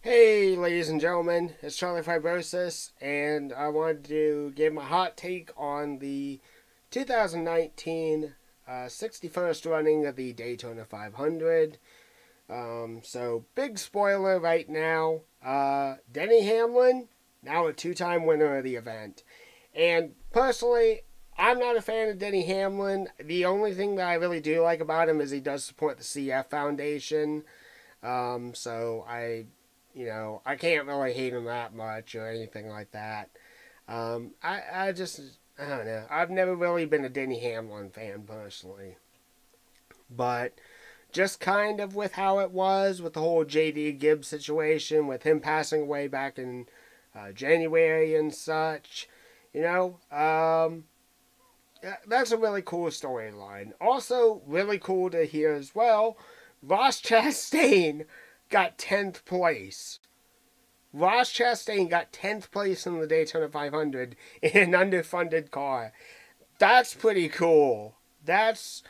Hey, ladies and gentlemen, it's Charlie Fibrosis, and I wanted to give my hot take on the 2019 61st running of the Daytona 500. So, big spoiler right now. Denny Hamlin, now a two-time winner of the event. And personally, I'm not a fan of Denny Hamlin. The only thing that I really do like about him is he does support the CF Foundation. I can't really hate him that much or anything like that. I don't know. I've never really been a Denny Hamlin fan personally. But just kind of with how it was with the whole J.D. Gibbs situation, with him passing away back in January and such, you know, that's a really cool storyline. Also, really cool to hear as well, Ross Chastain got 10th place. Ross Chastain got 10th place in the Daytona 500 in an underfunded car. That's pretty cool. This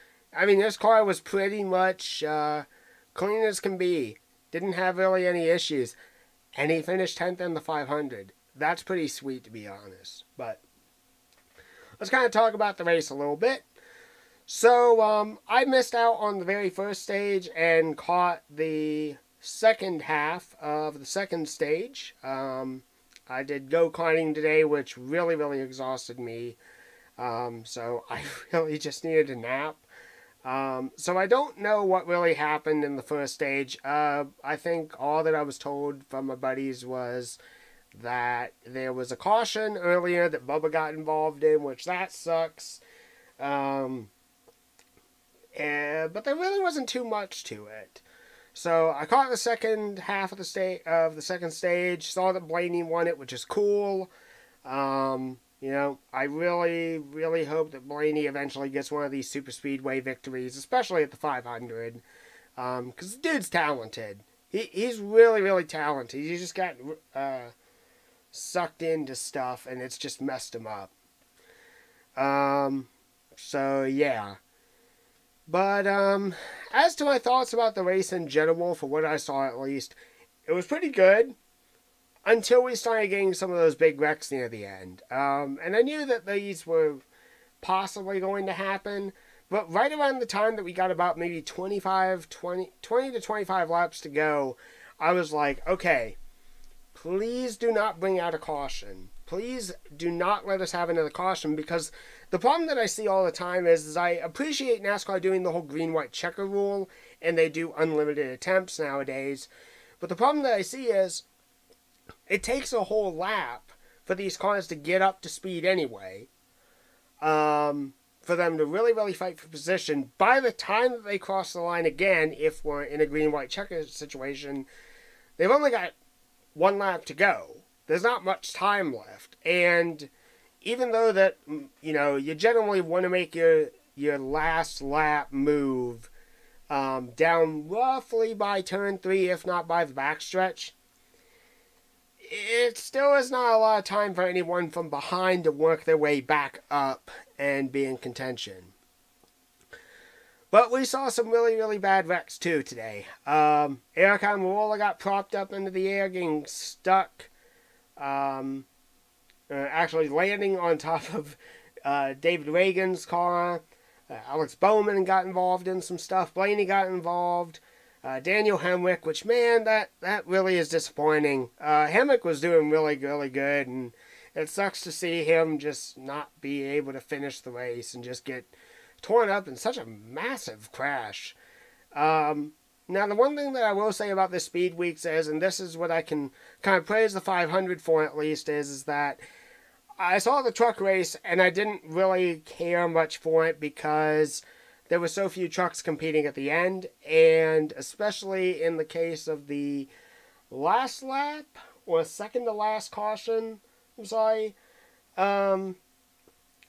car was pretty much clean as can be. Didn't have really any issues. And he finished 10th in the 500. That's pretty sweet, to be honest. But let's kind of talk about the race a little bit. So, I missed out on the very first stage and caught the second half of the second stage. I did go-karting today, which really, really exhausted me. So I really just needed a nap. So I don't know what really happened in the first stage. I think all that I was told from my buddies was that there was a caution earlier that Bubba got involved in, which that sucks. But there really wasn't too much to it. So I caught the second half of the second stage, saw that Blaney won it, which is cool. I really, really hope that Blaney eventually gets one of these super speedway victories, especially at the 500, because the dude's talented. He's really, really talented. He just got sucked into stuff, and it's just messed him up. So yeah. But, as to my thoughts about the race in general, for what I saw at least, it was pretty good until we started getting some of those big wrecks near the end. And I knew that these were possibly going to happen, but right around the time that we got about maybe 20 to 25 laps to go, I was like, okay, please do not bring out a caution. Please do not let us have another caution, because the problem that I see all the time is I appreciate NASCAR doing the whole green-white checker rule, and they do unlimited attempts nowadays. But the problem that I see is it takes a whole lap for these cars to get up to speed anyway. For them to really, really fight for position. By the time that they cross the line again, if we're in a green-white checker situation, they've only got one lap to go. There's not much time left. And even though that, you generally want to make your last lap move down roughly by turn 3, if not by the backstretch, it still is not a lot of time for anyone from behind to work their way back up and be in contention. But we saw some really, really bad wrecks too today. Eric Almirola got propped up into the air, getting stuck. Actually landing on top of David Reagan's car. Alex Bowman got involved in some stuff. Blaney got involved. Daniel Hemrick, which, man, that really is disappointing. Hemrick was doing really, really good, and it sucks to see him just not be able to finish the race and just get torn up in such a massive crash. Now, the one thing that I will say about this Speedweeks is, and this is what I can kind of praise the 500 for at least, is that I saw the truck race and I didn't really care much for it because there were so few trucks competing at the end, and especially in the case of the last lap, or second to last caution,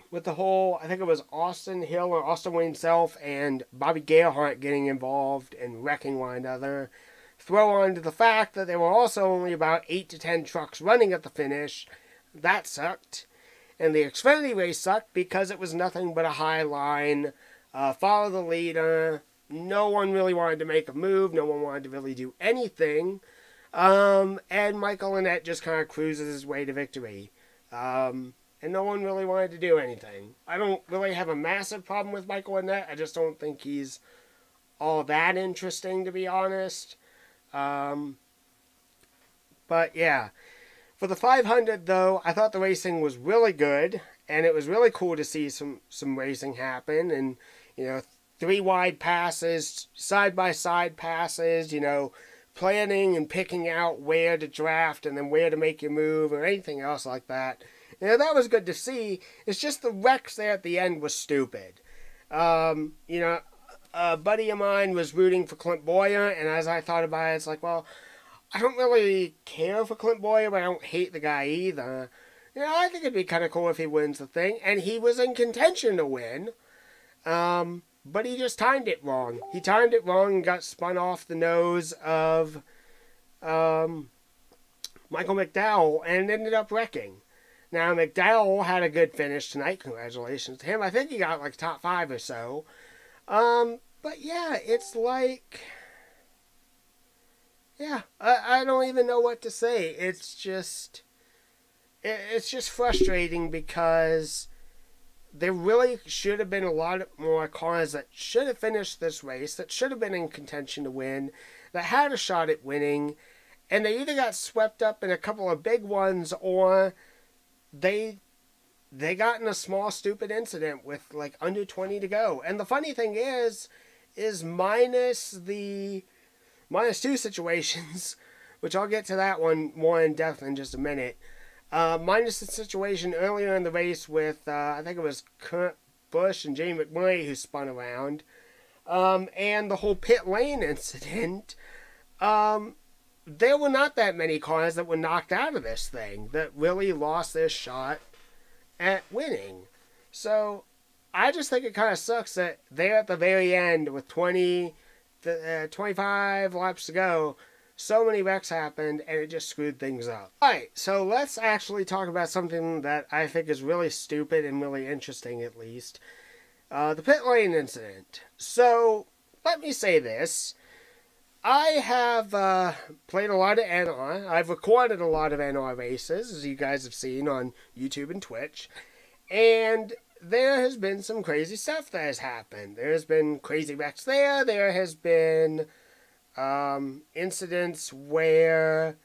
with the whole, I think it was Austin Hill or Austin Wayne Self and Bobby Gerhart getting involved and wrecking one another. Throw on to the fact that there were also only about 8 to 10 trucks running at the finish. That sucked. And the Xfinity race sucked because it was nothing but a high line, follow the leader. No one really wanted to make a move. No one wanted to really do anything. And Michael Annett just kind of cruises his way to victory. And no one really wanted to do anything. I don't really have a massive problem with Michael Annett. I just don't think he's all that interesting, to be honest. But yeah. For the 500, though, I thought the racing was really good. And it was really cool to see some racing happen. And, 3 wide passes, side-by-side passes, planning and picking out where to draft and then where to make your move or anything else like that. That was good to see. It's just the wrecks there at the end was stupid. A buddy of mine was rooting for Clint Boyer, and as I thought about it, it's like, well, I don't really care for Clint Boyer, but I don't hate the guy either. I think it'd be kind of cool if he wins the thing, and he was in contention to win. But he just timed it wrong. He timed it wrong and got spun off the nose of Michael McDowell and ended up wrecking. Now, McDowell had a good finish tonight. Congratulations to him. I think he got like top 5 or so. But yeah, it's like... Yeah, I don't even know what to say. It's just frustrating because there really should have been a lot more cars that should have finished this race, that should have been in contention to win, that had a shot at winning, and they either got swept up in a couple of big ones or they got in a small stupid incident with like under 20 to go. And the funny thing is minus 2 situations, which I'll get to that one more in depth in just a minute. Minus the situation earlier in the race with, I think it was Kurt Busch and Jamie McMurray who spun around, and the whole pit lane incident, there were not that many cars that were knocked out of this thing that really lost their shot at winning. So, I just think it kind of sucks that there at the very end with 25 laps to go, so many wrecks happened, and it just screwed things up. Alright, so let's actually talk about something that I think is really stupid and really interesting, at least. The pit lane incident. So, let me say this. I have played a lot of NR. I've recorded a lot of NR races, as you guys have seen on YouTube and Twitch. And there has been some crazy stuff that has happened. There's been crazy wrecks there. There has been incidents where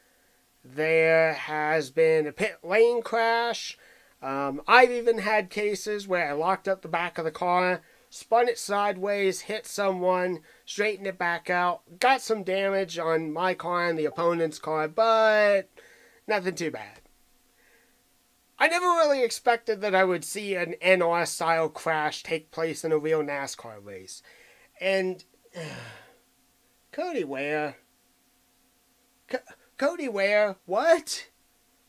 there has been a pit lane crash. I've even had cases where I locked up the back of the car, spun it sideways, hit someone, straightened it back out, got some damage on my car and the opponent's car, but nothing too bad. I never really expected that I would see an NR-style crash take place in a real NASCAR race. And Cody Ware? Cody Ware? What?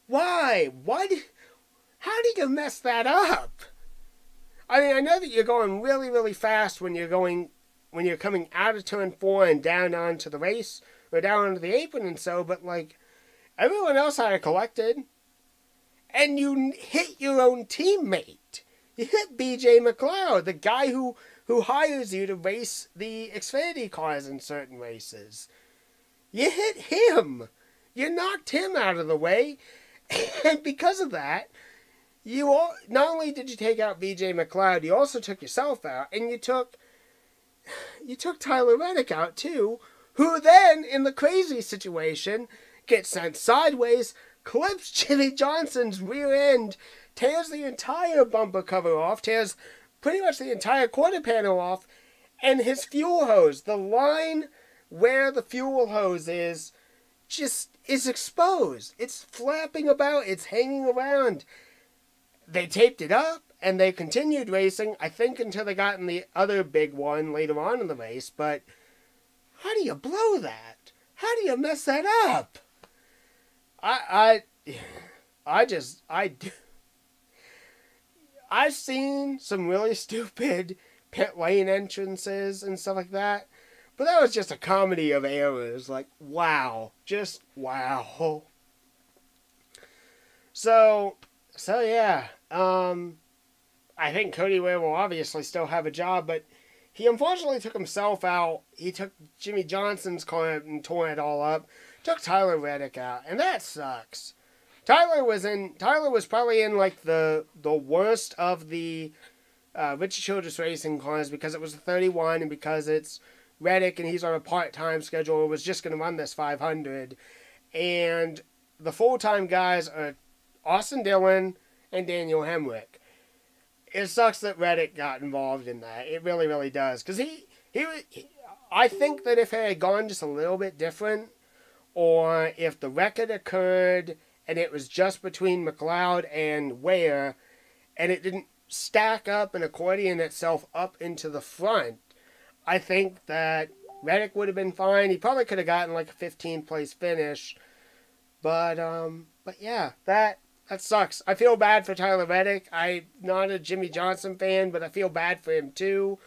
Why? What? How did you mess that up? I mean, I know that you're going really, really fast when you're coming out of turn 4 and down onto the race, or down onto the apron and so, but like, everyone else had it collected. And you hit your own teammate. You hit BJ McLeod, the guy who hires you to race the Xfinity cars in certain races. You hit him. You knocked him out of the way. And because of that, not only did you take out BJ McLeod, you also took yourself out. And you took Tyler Reddick out too, who then, in the crazy situation, gets sent sideways, clips Jimmy Johnson's rear end, tears the entire bumper cover off, tears pretty much the entire quarter panel off, and his fuel hose, the line where the fuel hose is, just is exposed. It's flapping about, it's hanging around. They taped it up, and they continued racing, I think until they got in the other big one later on in the race, but how do you blow that? How do you mess that up? I've seen some really stupid pit lane entrances and stuff like that, but that was just a comedy of errors. Like, wow. Just wow. So yeah. I think Cody Ware will obviously still have a job, but he unfortunately took himself out. He took Jimmy Johnson's car and tore it all up. took Tyler Reddick out, and that sucks. Tyler was probably in like the worst of the Richard Childress Racing cars because it was a 31 and because it's Reddick and he's on a part-time schedule, was just going to run this 500. And the full-time guys are Austin Dillon and Daniel Hemrick. It sucks that Reddick got involved in that. It really, really does. Because I think that if it had gone just a little bit different, or if the wreck had occurred and it was just between McLeod and Ware, and it didn't stack up and accordion itself up into the front, I think that Reddick would have been fine. He probably could have gotten like a 15th place finish. But yeah, that sucks. I feel bad for Tyler Reddick. I'm not a Jimmy Johnson fan, but I feel bad for him too.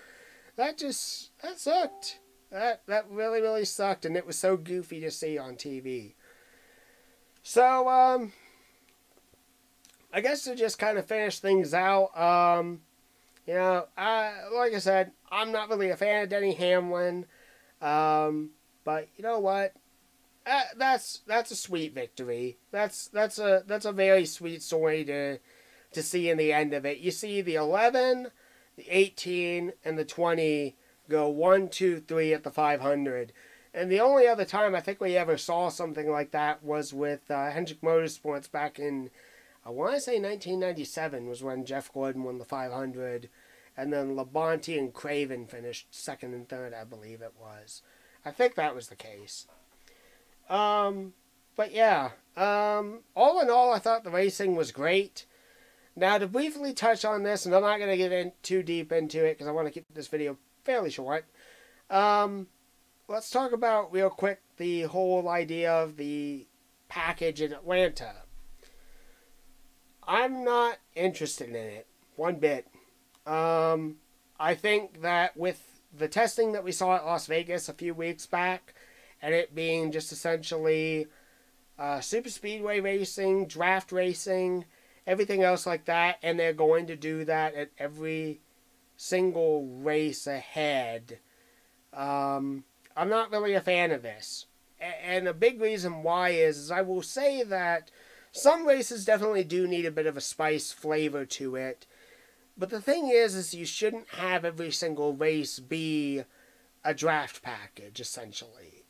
That sucked. That really, really sucked, and it was so goofy to see on TV. So, I guess to just kind of finish things out, like I said, I'm not really a fan of Denny Hamlin, but you know what? That's a sweet victory. That's a very sweet story to see in the end of it. You see the 11, the 18, and the 20 go 1, 2, 3 at the 500. And the only other time I think we ever saw something like that was with Hendrick Motorsports back in, I want to say 1997 was when Jeff Gordon won the 500. And then Labonte and Craven finished second and third, I believe it was. I think that was the case. But yeah, all in all, I thought the racing was great. Now, to briefly touch on this, and I'm not going to get in too deep into it because I want to keep this video fairly short. Let's talk about real quick the whole idea of the package in Atlanta. I'm not interested in it one bit. I think that with the testing that we saw at Las Vegas a few weeks back, and it being just essentially super speedway racing, draft racing, everything else like that, and they're going to do that at every single race ahead. I'm not really a fan of this. And a big reason why is I will say that some races definitely do need a bit of a spice flavor to it. But the thing is you shouldn't have every single race be a draft package, essentially.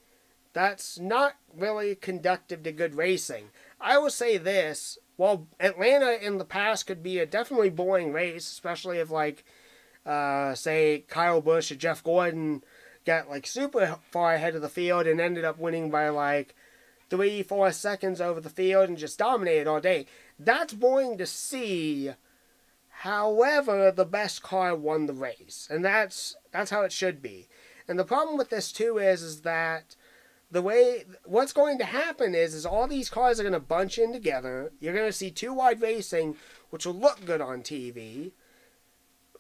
That's not really conducive to good racing. I will say this, while Atlanta in the past could be a definitely boring race, especially if, like, say, Kyle Busch or Jeff Gordon got, like, super far ahead of the field and ended up winning by, like, 3-4 seconds over the field and just dominated all day. That's boring to see. However, the best car won the race, and that's how it should be. And the problem with this too is that what's going to happen is all these cars are going to bunch in together. You're going to see two wide racing, which will look good on TV.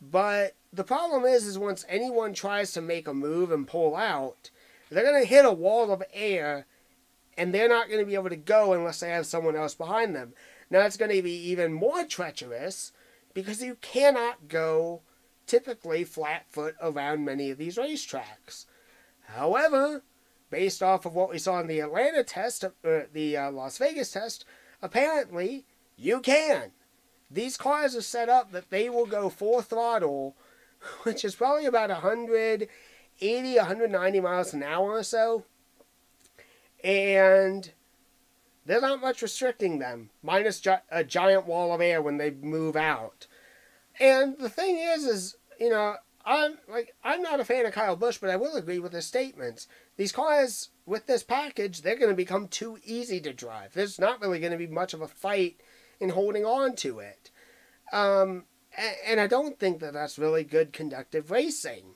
But the problem is once anyone tries to make a move and pull out, they're going to hit a wall of air, and they're not going to be able to go unless they have someone else behind them. Now it's going to be even more treacherous, because you cannot go typically flat foot around many of these racetracks. However, based off of what we saw in the Atlanta test, the Las Vegas test, apparently you can. These cars are set up that they will go full throttle, which is probably about 180, 190 miles an hour or so. And there's not much restricting them, minus a giant wall of air when they move out. And the thing is, you know, I'm not a fan of Kyle Busch, but I will agree with his statements. These cars, with this package, they're going to become too easy to drive. There's not really going to be much of a fight in holding on to it. And I don't think that that's really good conductive racing.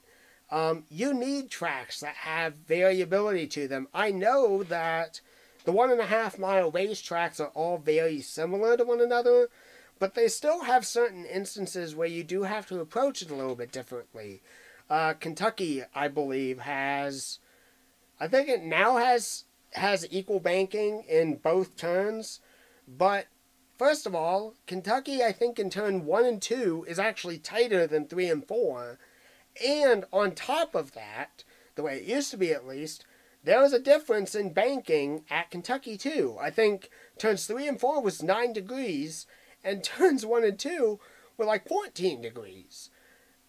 You need tracks that have variability to them. I know that the 1.5 mile racetracks are all very similar to one another, but they still have certain instances where you do have to approach it a little bit differently. Kentucky, I believe, has equal banking in both turns, but first of all, Kentucky, I think in turn 1 and 2 is actually tighter than 3 and 4, and on top of that, the way it used to be at least, there was a difference in banking at Kentucky, too. I think turns 3 and 4 was 9 degrees, and turns 1 and 2 were like 14 degrees.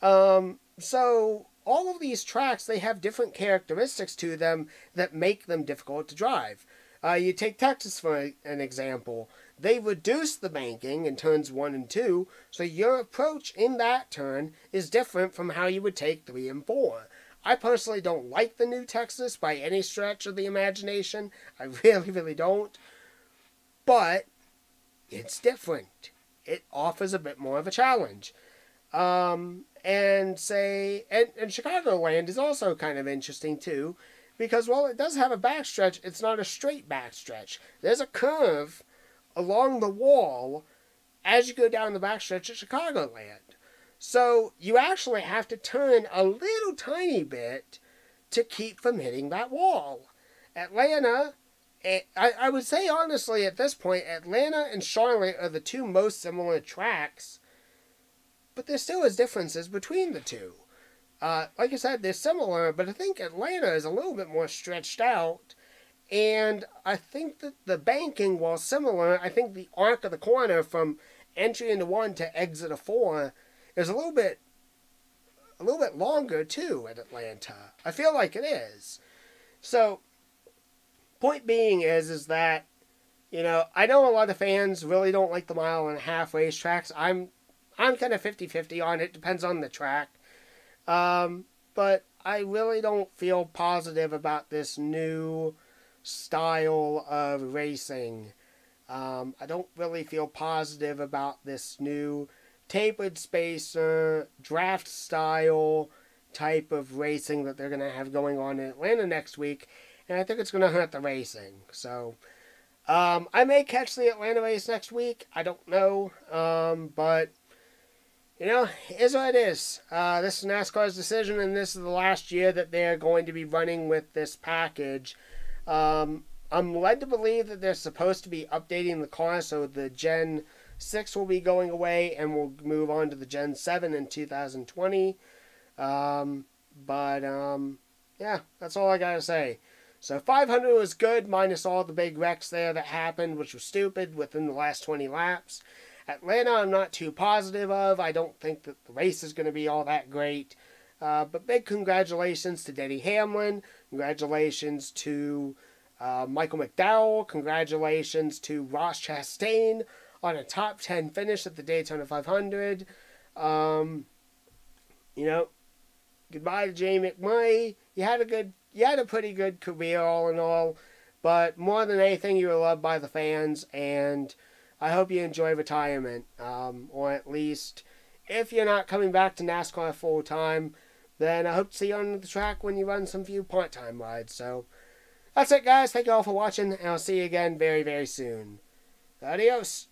So all of these tracks, they have different characteristics to them that make them difficult to drive. You take Texas for an example. They reduce the banking in turns 1 and 2, so your approach in that turn is different from how you would take 3 and 4. I personally don't like the new Texas by any stretch of the imagination. I really, really don't. But it's different. It offers a bit more of a challenge. And Chicagoland is also kind of interesting too, because while it does have a backstretch, it's not a straight backstretch. There's a curve along the wall as you go down the backstretch at Chicagoland. So you actually have to turn a little tiny bit to keep from hitting that wall. Atlanta, I would say honestly at this point, Atlanta and Charlotte are the two most similar tracks, but there still is differences between the two. Like I said, they're similar, but I think Atlanta is a little bit more stretched out, and I think that the banking, while similar, I think the arc of the corner from entry into 1 to exit of 4 is a little bit longer too at Atlanta. I feel like it is. So, point being is that, you know, I know a lot of fans really don't like the 1.5 mile racetracks. I'm kind of 50-50 on it. Depends on the track. But I really don't feel positive about this new style of racing. I don't really feel positive about this new tapered spacer, draft style type of racing that they're going to have going on in Atlanta next week. And I think it's going to hurt the racing. So, I may catch the Atlanta race next week. I don't know. But, you know, it is what it is. This is NASCAR's decision, and this is the last year that they're going to be running with this package. I'm led to believe that they're supposed to be updating the car, so the Gen 6 will be going away, and we'll move on to the Gen 7 in 2020. Yeah, that's all I gotta say. So 500 was good, minus all the big wrecks there that happened, which was stupid, within the last 20 laps. Atlanta, I'm not too positive of. I don't think that the race is going to be all that great. But big congratulations to Denny Hamlin. Congratulations to Michael McDowell. Congratulations to Ross Chastain on a top 10 finish at the Daytona 500. You know, goodbye to Jay McMurray. You had a pretty good career all in all, but more than anything, you were loved by the fans, and I hope you enjoy retirement, or at least, if you're not coming back to NASCAR full time, then I hope to see you on the track when you run some few part-time rides. So, that's it, guys. Thank you all for watching, and I'll see you again very, very soon. Adios.